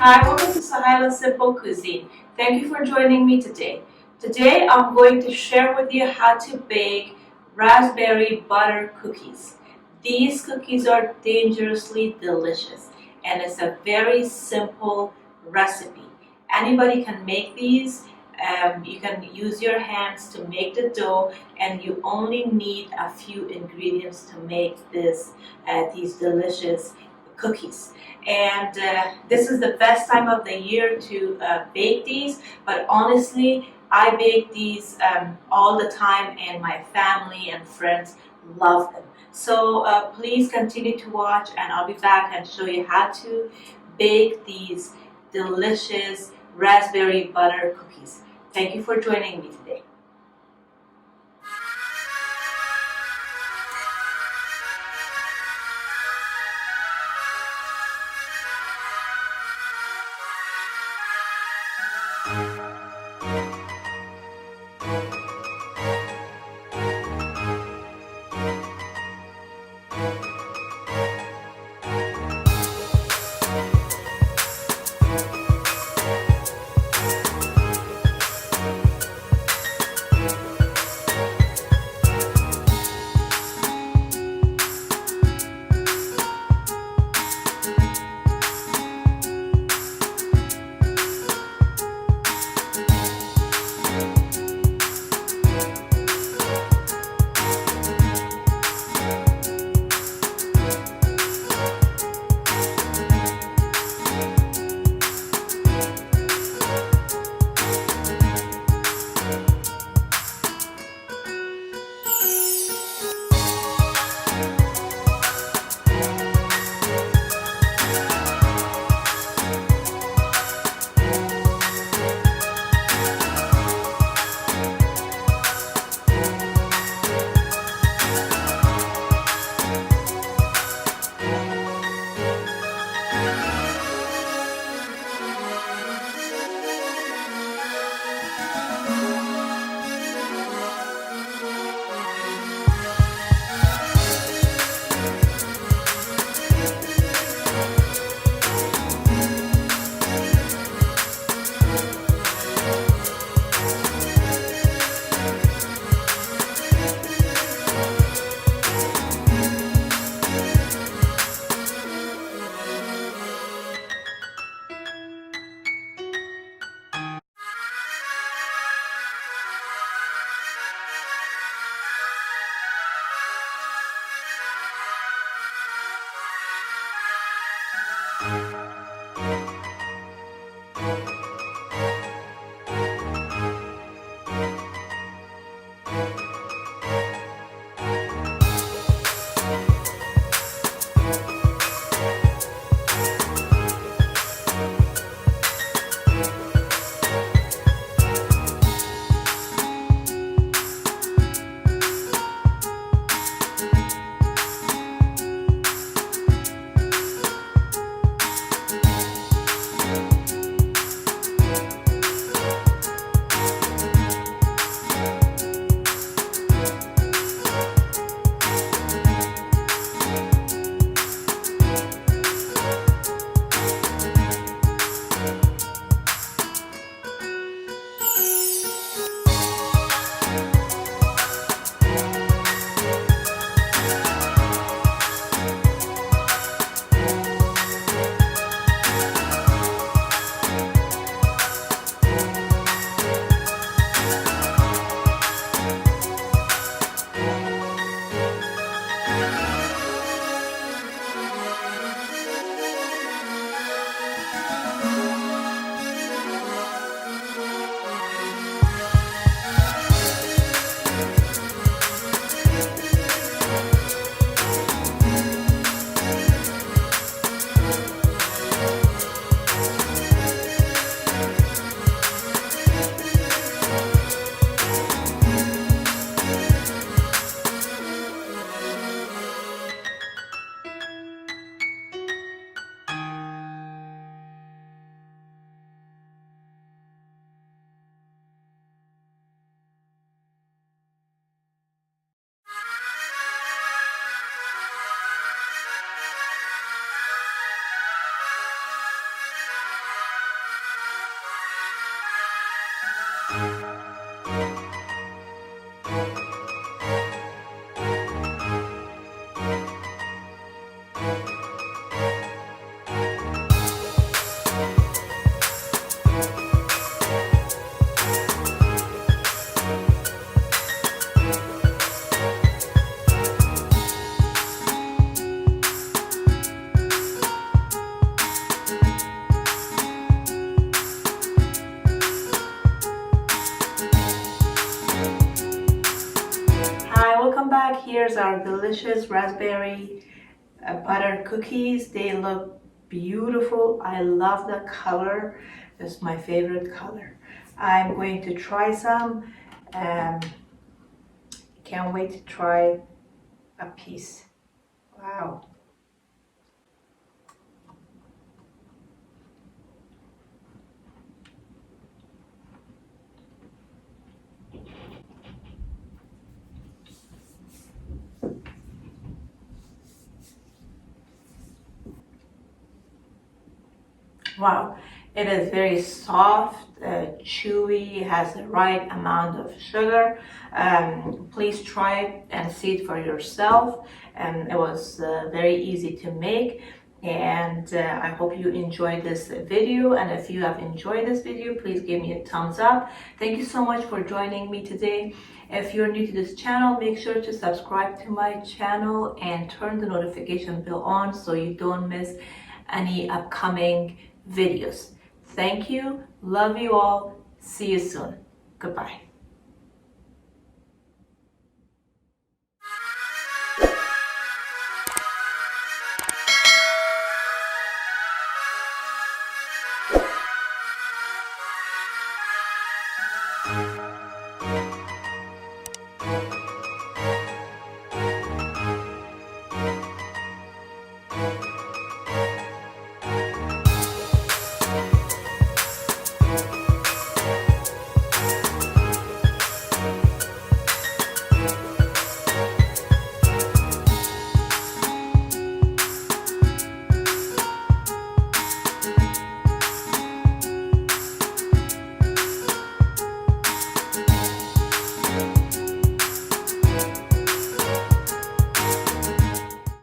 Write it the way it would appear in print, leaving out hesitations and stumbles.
Hi, welcome to Sahila's Simple Cuisine. Thank you for joining me today. Today I'm going to share with you how to bake raspberry butter cookies. These cookies are dangerously delicious and it's a very simple recipe. Anybody can make these. You can use your hands to make the dough and you only need a few ingredients to make these delicious cookies. And this is the best time of the year to bake these, but honestly I bake these all the time and my family and friends love them. So please continue to watch and I'll be back and show you how to bake these delicious raspberry butter cookies. Thank you for joining me today. are delicious raspberry butter cookies. They look beautiful. I love the color. It's my favorite color. I'm going to try some. Can't wait to try a piece. Wow. Wow, it is very soft, chewy, has the right amount of sugar. Please try it and see it for yourself. And it was very easy to make. And I hope you enjoyed this video. And if you have enjoyed this video, please give me a thumbs up. Thank you so much for joining me today. If you're new to this channel, make sure to subscribe to my channel and turn the notification bell on so you don't miss any upcoming videos. Thank you. Love you all. See you soon. Goodbye.